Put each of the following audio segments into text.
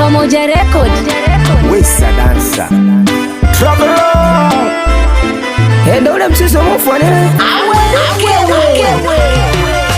Pamoja Record. Wesa dansa Trouble Endo ule msiso mufwane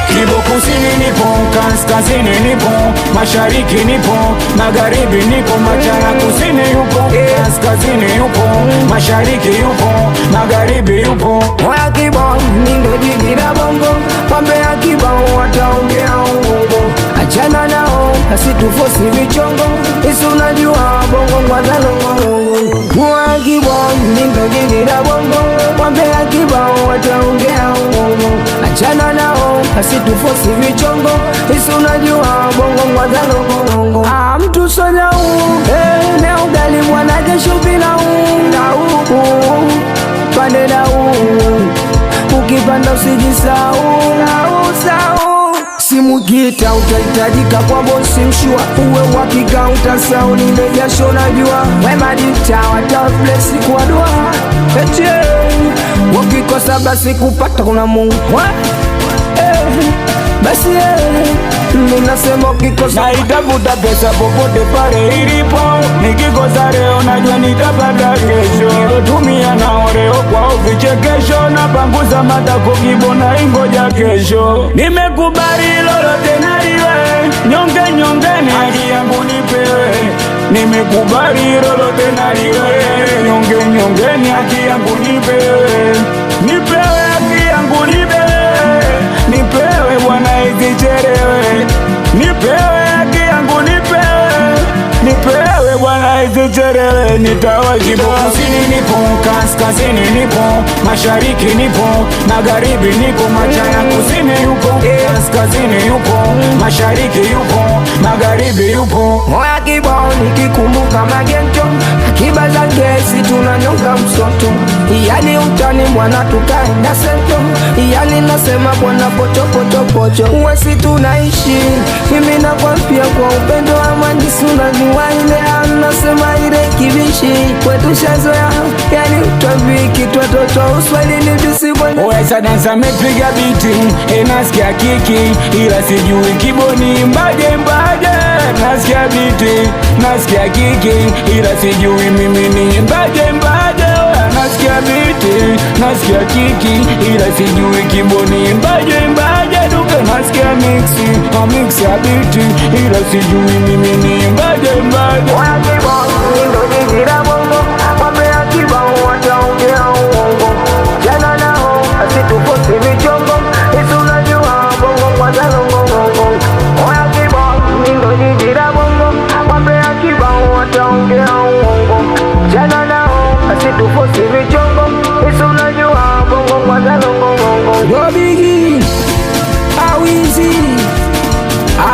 Kibo kusini nipo, kaskazini nipo, mashariki nipo, magharibi nipo, machana kusini yupo, kaskazini yupo, mashariki yupo, magharibi yupo. Oya kibo, nindo jiji la bongo, wambea kibo wataongea uongo. Achana nao, asitufosi vichongo, isu unajua bongo ngwazalo ngongo. Oya kibo, nindo jiji la bongo, wambea kibo wataongea uongo. Achana nao, asitufosi vichongo, isu unajua bongo ngwazalo ngongo. Mtu sonya ne ugali mwanake shupila pande na ukipanda usijisau simu gita utahitajika kwa bosi mshua, uwe wakika utasau lile jasho najua. Wema dita wataflesi kwa dua eche wakikosa basi kupata kuna Mungu basi minasema ukikosa naitafuta pesa popote pale ilipo, nikikosa leo najua nitapata kesho. Nilotumia nao leo kwa vichekesho, na panguza matako kibo na ingoja kesho. Nimekubali lolote naliwe, nyonge nyongeni haki yangu nipewe. Nimekubali lolote naliwe, nyonge nyongeni haki yangu nipewe. Nipewe haki yangu nipewe, nipewe bwana isichelewe. Nipewe haki yangu nipewe, nipewe bwana isichelewe. Nitawa kibo kusini nipo, kaskazini nipo, mashariki nipo, magharibi nipo, machana kusini yupo, kaskazini yupo, mashariki yupo, magharibi yupo. Moya kibo nikikumbuka magento, akiba za gesi tunanyonga msoto. Yani utani mwana tukaenda sento, yani nasema bwana pocho pocho pocho. Uwesi tunaishi, mimi nakwambia kwa upendo amani suna niwaile. Anasema ile kibishi, kwetu shazoya, yani utambiki twatoto uswahili bisi bwana. Uwesa dansa mepiga biti, nasikia kiki, ila sijui kiboni mbaje. Nasikia biti, nasikia kiki, ila sijui mimi ni mbaje. Nasikia biti, nasikia kiki, ila sijui kiboni mbaje. Duke nasikia mixi, mix ya biti, ila sijui mimi ni mbaje. Oya kibo, nindo jiji la bongo, wambea kibo wataongea uongo. Jana nao, asitufosi vichongo, isu unajua bongo ngwazalo ngongo. Oya kibo, nindo jiji la bongo, wambea kibo wataongea uongo. Jana nao, asitufosi vichongo, isu unajua bongo ngwazalo ngongo. Yo bigi Awizi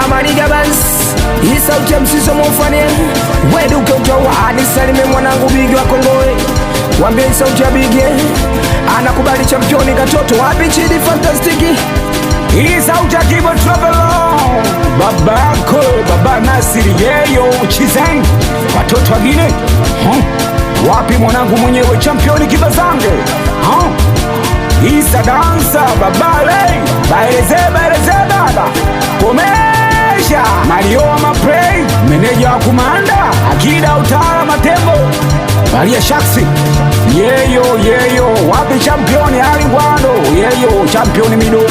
Amaniga bans Isa uche msiso mufane Wedu keutowa Anisalime mwanangu bigi wa Kongoe, wambia isa uche bigi anakubali championi katoto wapi chidi fantastiki. Isa uche kibo travel on babako baba Nasiri yeyo chizeng watoto wagine wapi mwanangu mwenyewe championi kibazange Isa dansa babale baeleze baba komesha Mario wa maplay meneja wa kumanda akida utara matembo Maria Shaksi yeyo wapi championi alingwando yeyo championi mido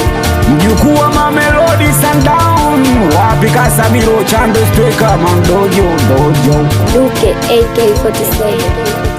mjukuu wa Mamelodi Sundown wapi Casemiro Chando Striker mandojo Duke AK47